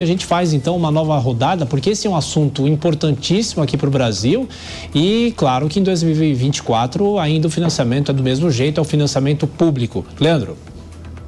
A gente faz então uma nova rodada, porque esse é um assunto importantíssimo aqui para o Brasil e claro que em 2024 ainda o financiamento é do mesmo jeito, é o financiamento público. Leandro?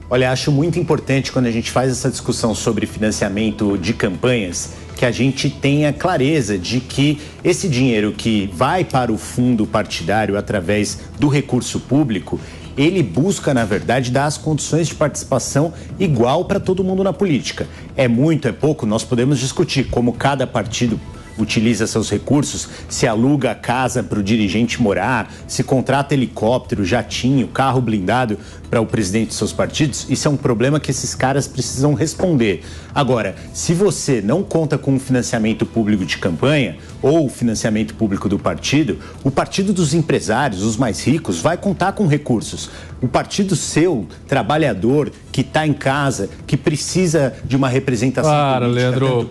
Olha, acho muito importante quando a gente faz essa discussão sobre financiamento de campanhas, que a gente tenha clareza de que esse dinheiro que vai para o fundo partidário através do recurso público, ele busca, na verdade, dar as condições de participação igual para todo mundo na política. É muito, é pouco, nós podemos discutir como cada partido utiliza seus recursos, se aluga a casa para o dirigente morar, se contrata helicóptero, jatinho, carro blindado para o presidente de seus partidos. Isso é um problema que esses caras precisam responder. Agora, se você não conta com financiamento público de campanha ou financiamento público do partido, o partido dos empresários, os mais ricos, vai contar com recursos. O partido seu, trabalhador, que está em casa, que precisa de uma representação política, Leandro,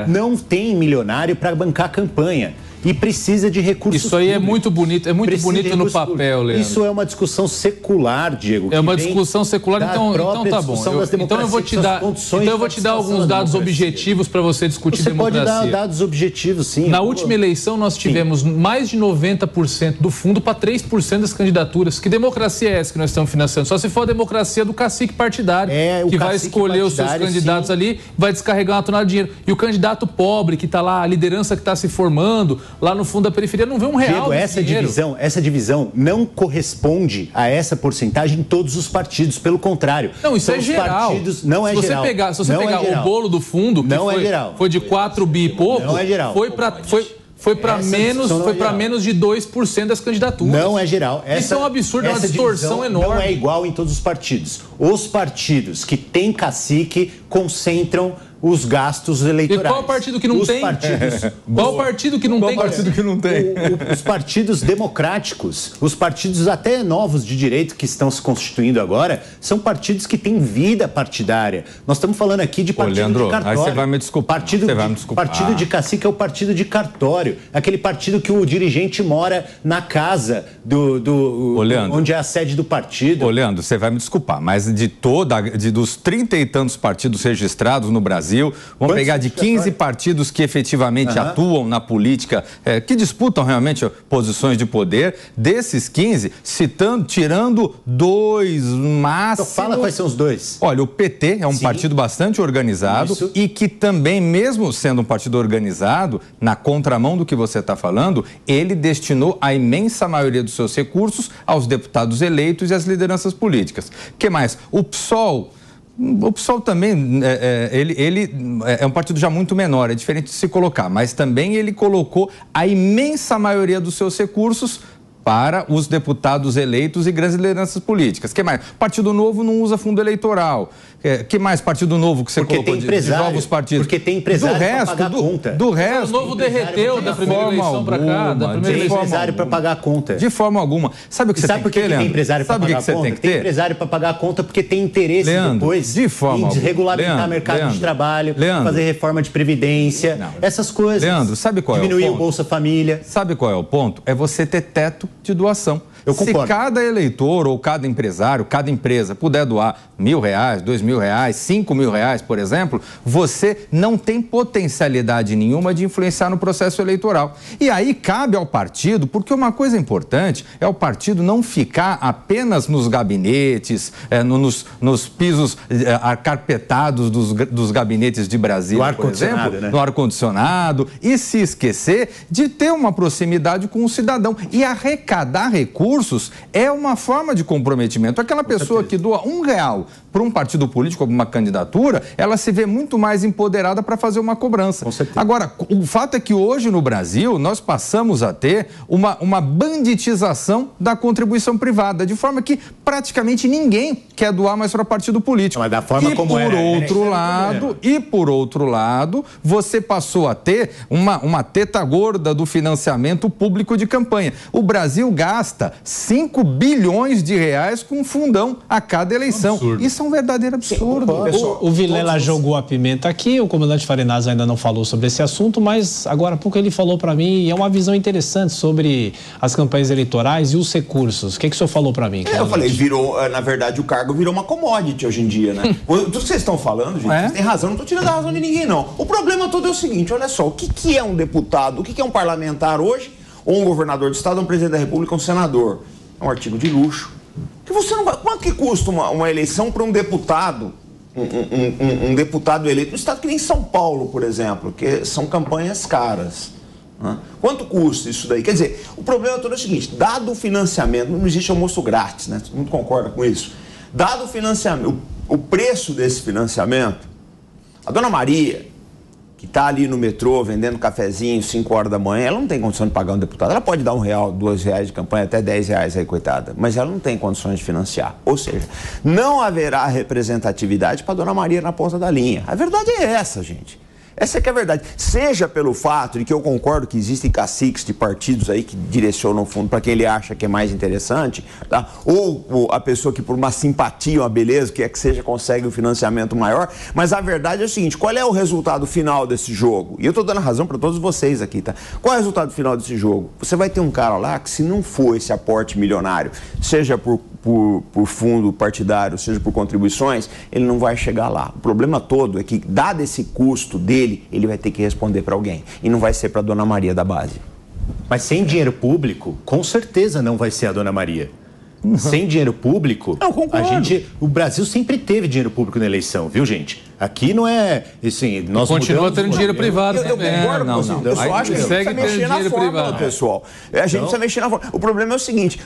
não tem milionário para bancar a campanha. E precisa de recursos Isso aí públicos. É muito bonito no papel, Leandro. Isso é uma discussão secular, Diego. É uma discussão secular, então tá bom. Então eu vou te dar alguns dados objetivos para você discutir democracia. Você pode dar dados objetivos, sim. Na última eleição nós tivemos mais de 90% do fundo para 3% das candidaturas. Que democracia é essa que nós estamos financiando? Só se for a democracia do cacique partidário, que vai escolher os seus candidatos ali, vai descarregar uma tonelada de dinheiro. E o candidato pobre que está lá, a liderança que está se formando, lá no fundo da periferia, não vê um real. Diego, essa divisão não corresponde a essa porcentagem em todos os partidos, pelo contrário. Não, isso é geral. Não é geral. Se você pegar o bolo do fundo, que foi de 4 bi e pouco, não é geral. Foi para menos de 2% das candidaturas. Não é geral. Isso é um absurdo, é uma distorção enorme. Não é igual em todos os partidos. Os partidos que têm cacique concentram os gastos eleitorais. E qual partido que não tem? Qual partido que não tem? Os partidos democráticos, os partidos até novos de direito que estão se constituindo agora, são partidos que têm vida partidária. Nós estamos falando aqui de partido Leandro, de cartório. Aí você vai me desculpar. Partido de cacique é o partido de cartório. Aquele partido que o dirigente mora na casa onde é a sede do partido. Leandro, você vai me desculpar, mas dos 30 e tantos partidos registrados no Brasil, vamos pegar de 15 partidos que efetivamente atuam na política, que disputam realmente posições de poder, desses 15, tirando 2 máximo. Então fala quais são os 2. Olha, o PT é um partido bastante organizado e que também, mesmo sendo um partido organizado, na contramão do que você está falando, ele destinou a imensa maioria dos seus recursos aos deputados eleitos e às lideranças políticas. O que mais? O PSOL também, ele é um partido já muito menor, é diferente de se colocar, mas também ele colocou a imensa maioria dos seus recursos para os deputados eleitos e grandes lideranças políticas. O que mais? Partido Novo não usa fundo eleitoral. Que mais Partido Novo que você colocou de novos partidos? Porque tem empresário para pagar a conta. Do resto... O Novo derreteu da primeira eleição para cá. Tem empresário para pagar a conta. De forma alguma. Sabe o que você tem que ter, Leandro? Tem empresário para pagar a conta? Tem empresário para pagar a conta porque tem interesse depois em desregulamentar mercado de trabalho, fazer reforma de previdência, essas coisas. Leandro, sabe qual é o ponto? Diminuir o Bolsa Família. Sabe qual é o ponto? É você ter teto de doação. Eu concordo. Se cada eleitor ou cada empresário, cada empresa puder doar R$1.000, R$2.000, R$5.000, por exemplo, você não tem potencialidade nenhuma de influenciar no processo eleitoral. E aí cabe ao partido, porque uma coisa importante é o partido não ficar apenas nos gabinetes, nos pisos acarpetados dos gabinetes de Brasília, por exemplo, no ar-condicionado, e se esquecer de ter uma proximidade com o cidadão e arrecadar recursos é uma forma de comprometimento. Aquela pessoa que doa R$1 para um partido político, uma candidatura, ela se vê muito mais empoderada para fazer uma cobrança. Agora, o fato é que hoje no Brasil nós passamos a ter uma banditização da contribuição privada, de forma que praticamente ninguém quer doar mais para partido político. Mas da forma como era. Por outro lado, você passou a ter uma teta gorda do financiamento público de campanha. O Brasil gasta R$5 bilhões com fundão a cada eleição. Isso um verdadeiro absurdo. O Vilela jogou a pimenta aqui, o comandante Farinazzo ainda não falou sobre esse assunto, mas agora há pouco ele falou para mim, e é uma visão interessante sobre as campanhas eleitorais e os recursos. O que o senhor falou para mim? Eu falei, na verdade, o cargo virou uma commodity hoje em dia, né? Tudo que vocês estão falando, gente, vocês têm razão, não estou tirando a razão de ninguém, não. O problema todo é o seguinte, olha só, o que é um deputado, o que é um parlamentar hoje, ou um governador de estado, um presidente da república, um senador? É um artigo de luxo. Que você não vai... Quanto que custa uma eleição para um deputado, um deputado eleito no estado que nem São Paulo, por exemplo, que são campanhas caras, né? Quanto custa isso daí? Quer dizer, o problema todo é o seguinte, dado o financiamento, não existe almoço grátis, né? Todo mundo concorda com isso. Dado o financiamento, o preço desse financiamento, a dona Maria, que está ali no metrô vendendo cafezinho 5 horas da manhã, ela não tem condição de pagar um deputado. Ela pode dar R$1, R$2 de campanha, até R$10 aí, coitada. Mas ela não tem condições de financiar. Ou seja, não haverá representatividade para a dona Maria na ponta da linha. A verdade é essa, gente. Essa é que é a verdade. Seja pelo fato de que eu concordo que existem caciques de partidos aí que direcionam o fundo para quem ele acha que é mais interessante, tá? Ou a pessoa que por uma simpatia, uma beleza, que é que seja, consegue um financiamento maior. Mas a verdade é o seguinte, qual é o resultado final desse jogo? E eu estou dando razão para todos vocês aqui, tá? Qual é o resultado final desse jogo? Você vai ter um cara lá que, se não for esse aporte milionário, seja por fundo partidário, seja por contribuições, ele não vai chegar lá. O problema todo é que, dado esse custo dele, ele vai ter que responder para alguém. E não vai ser para a dona Maria da base. Mas sem dinheiro público, com certeza não vai ser a dona Maria. Sem dinheiro público, o Brasil sempre teve dinheiro público na eleição, viu, gente? Aqui não é, assim, nós continua tendo dinheiro privado. Eu concordo com você. Eu só acho que a gente precisa mexer na fórmula, pessoal. A gente precisa mexer na fórmula. O problema é o seguinte,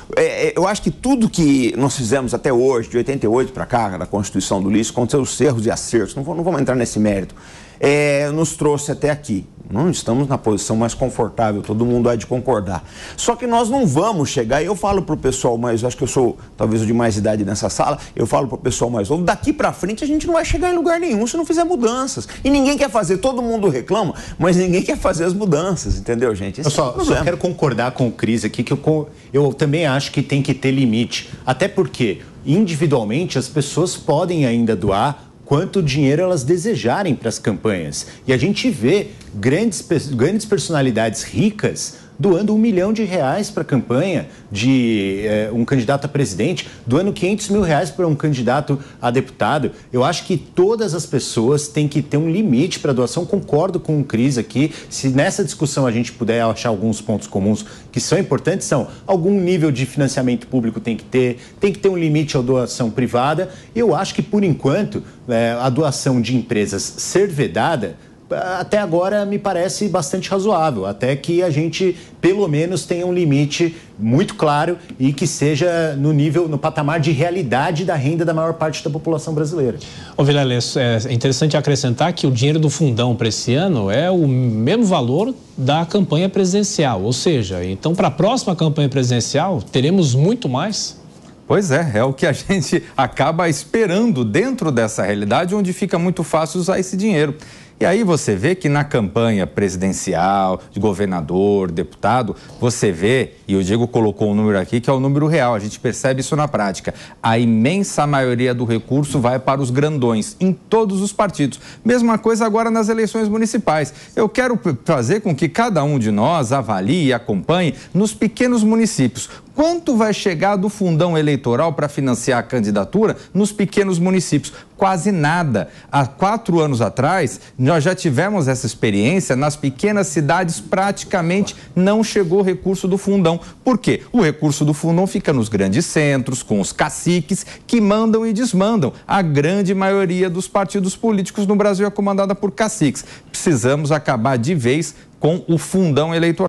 eu acho que tudo que nós fizemos até hoje, de 88 para cá, da Constituição do Ulisses, com seus erros e acertos, não vamos entrar nesse mérito, nos trouxe até aqui. Não estamos na posição mais confortável, todo mundo há de concordar. Só que nós não vamos chegar, e eu falo para o pessoal mais, acho que eu sou talvez o de mais idade nessa sala, eu falo para o pessoal mais novo, daqui para frente a gente não vai chegar em lugar nenhum se não fizer mudanças. E ninguém quer fazer, todo mundo reclama, mas ninguém quer fazer as mudanças, entendeu, gente? Eu só quero concordar com o Cris aqui, que eu também acho que tem que ter limite. Até porque, individualmente, as pessoas podem ainda doar quanto dinheiro elas desejarem para as campanhas. E a gente vê grandes personalidades ricas doando R$1 milhão para a campanha de um candidato a presidente, doando R$500 mil para um candidato a deputado. Eu acho que todas as pessoas têm que ter um limite para a doação. Concordo com o Cris aqui. Se nessa discussão a gente puder achar alguns pontos comuns que são importantes, são algum nível de financiamento público tem que ter um limite à doação privada. Eu acho que, por enquanto, a doação de empresas ser vedada, até agora me parece bastante razoável, até que a gente pelo menos tenha um limite muito claro e que seja no patamar de realidade da renda da maior parte da população brasileira. Ô Vilela, é interessante acrescentar que o dinheiro do fundão para esse ano é o mesmo valor da campanha presidencial, ou seja, então para a próxima campanha presidencial teremos muito mais? Pois é o que a gente acaba esperando dentro dessa realidade, onde fica muito fácil usar esse dinheiro. E aí você vê que na campanha presidencial, de governador, deputado, você vê, e o Diego colocou um número aqui que é o número real, a gente percebe isso na prática. A imensa maioria do recurso vai para os grandões, em todos os partidos. Mesma coisa agora nas eleições municipais. Eu quero fazer com que cada um de nós avalie e acompanhe nos pequenos municípios. Quanto vai chegar do fundão eleitoral para financiar a candidatura nos pequenos municípios? Quase nada. Há 4 anos atrás, nós já tivemos essa experiência, nas pequenas cidades praticamente não chegou recurso do fundão. Por quê? O recurso do fundão fica nos grandes centros, com os caciques, que mandam e desmandam. A grande maioria dos partidos políticos no Brasil é comandada por caciques. Precisamos acabar de vez com o fundão eleitoral.